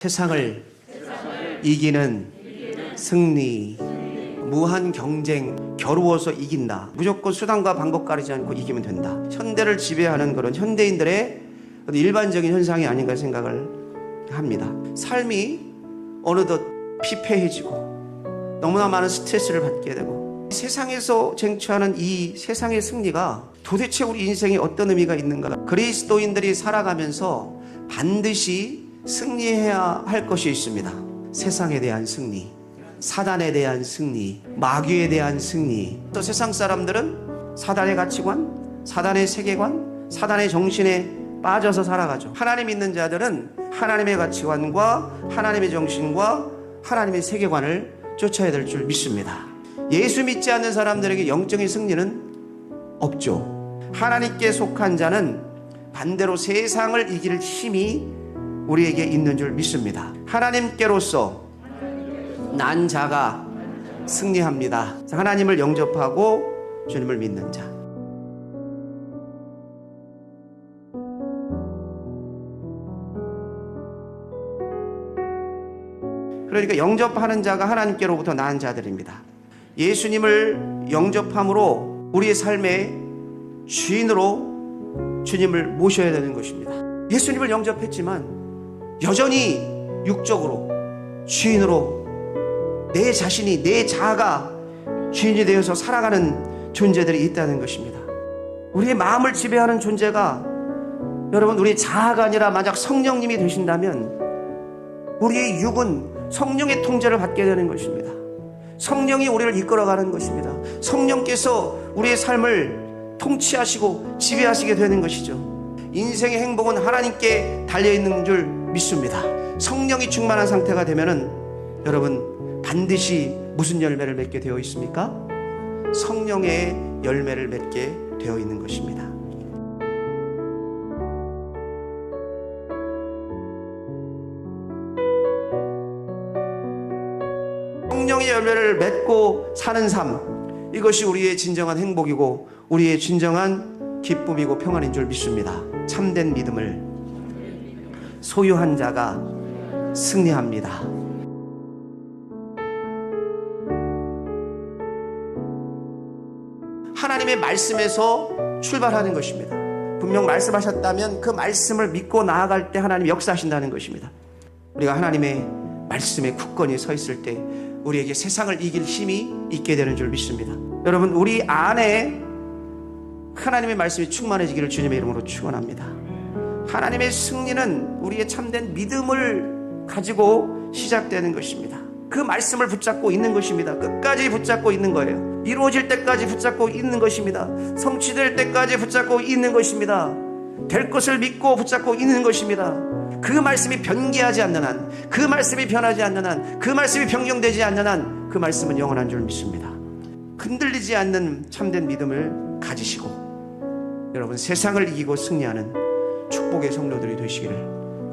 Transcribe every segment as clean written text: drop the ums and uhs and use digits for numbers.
세상을 이기는 승리. 무한 경쟁, 겨루어서 이긴다. 무조건 수단과 방법 가리지 않고 이기면 된다. 현대를 지배하는 그런 현대인들의 일반적인 현상이 아닌가 생각을 합니다. 삶이 어느덧 피폐해지고 너무나 많은 스트레스를 받게 되고, 세상에서 쟁취하는 이 세상의 승리가 도대체 우리 인생에 어떤 의미가 있는가. 그리스도인들이 살아가면서 반드시 승리해야 할 것이 있습니다. 세상에 대한 승리, 사단에 대한 승리, 마귀에 대한 승리. 또 세상 사람들은 사단의 가치관, 사단의 세계관, 사단의 정신에 빠져서 살아가죠. 하나님 믿는 자들은 하나님의 가치관과 하나님의 정신과 하나님의 세계관을 쫓아야 될 줄 믿습니다. 예수 믿지 않는 사람들에게 영적인 승리는 없죠. 하나님께 속한 자는 반대로 세상을 이길 힘이 우리에게 있는 줄 믿습니다. 하나님께로서 난 자가 승리합니다. 하나님을 영접하고 주님을 믿는 자. 그러니까 영접하는 자가 하나님께로부터 난 자들입니다. 예수님을 영접함으로 우리의 삶의 주인으로 주님을 모셔야 되는 것입니다. 예수님을 영접했지만 여전히 육적으로 주인으로 내 자신이, 내 자아가 주인이 되어서 살아가는 존재들이 있다는 것입니다. 우리의 마음을 지배하는 존재가, 여러분, 우리의 자아가 아니라 만약 성령님이 되신다면 우리의 육은 성령의 통제를 받게 되는 것입니다. 성령이 우리를 이끌어가는 것입니다. 성령께서 우리의 삶을 통치하시고 지배하시게 되는 것이죠. 인생의 행복은 하나님께 달려있는 줄 믿습니다. 성령이 충만한 상태가 되면은 여러분 반드시 무슨 열매를 맺게 되어 있습니까? 성령의 열매를 맺게 되어 있는 것입니다. 성령의 열매를 맺고 사는 삶, 이것이 우리의 진정한 행복이고 우리의 진정한 기쁨이고 평안인 줄 믿습니다. 참된 믿음을 소유한 자가 승리합니다. 하나님의 말씀에서 출발하는 것입니다. 분명 말씀하셨다면 그 말씀을 믿고 나아갈 때 하나님이 역사하신다는 것입니다. 우리가 하나님의 말씀에 굳건히 서 있을 때 우리에게 세상을 이길 힘이 있게 되는 줄 믿습니다. 여러분, 우리 안에 하나님의 말씀이 충만해지기를 주님의 이름으로 축원합니다. 하나님의 승리는 우리의 참된 믿음을 가지고 시작되는 것입니다. 그 말씀을 붙잡고 있는 것입니다. 끝까지 붙잡고 있는 거예요. 이루어질 때까지 붙잡고 있는 것입니다. 성취될 때까지 붙잡고 있는 것입니다. 될 것을 믿고 붙잡고 있는 것입니다. 그 말씀이 변개하지 않는 한, 그 말씀이 변하지 않는 한, 그 말씀이 변경되지 않는 한, 그 말씀은 영원한 줄 믿습니다. 흔들리지 않는 참된 믿음을 가지시고 여러분 세상을 이기고 승리하는 축복의 성도들이 되시기를,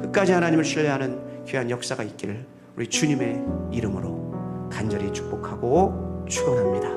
끝까지 하나님을 신뢰하는 귀한 역사가 있기를 우리 주님의 이름으로 간절히 축복하고 축원합니다.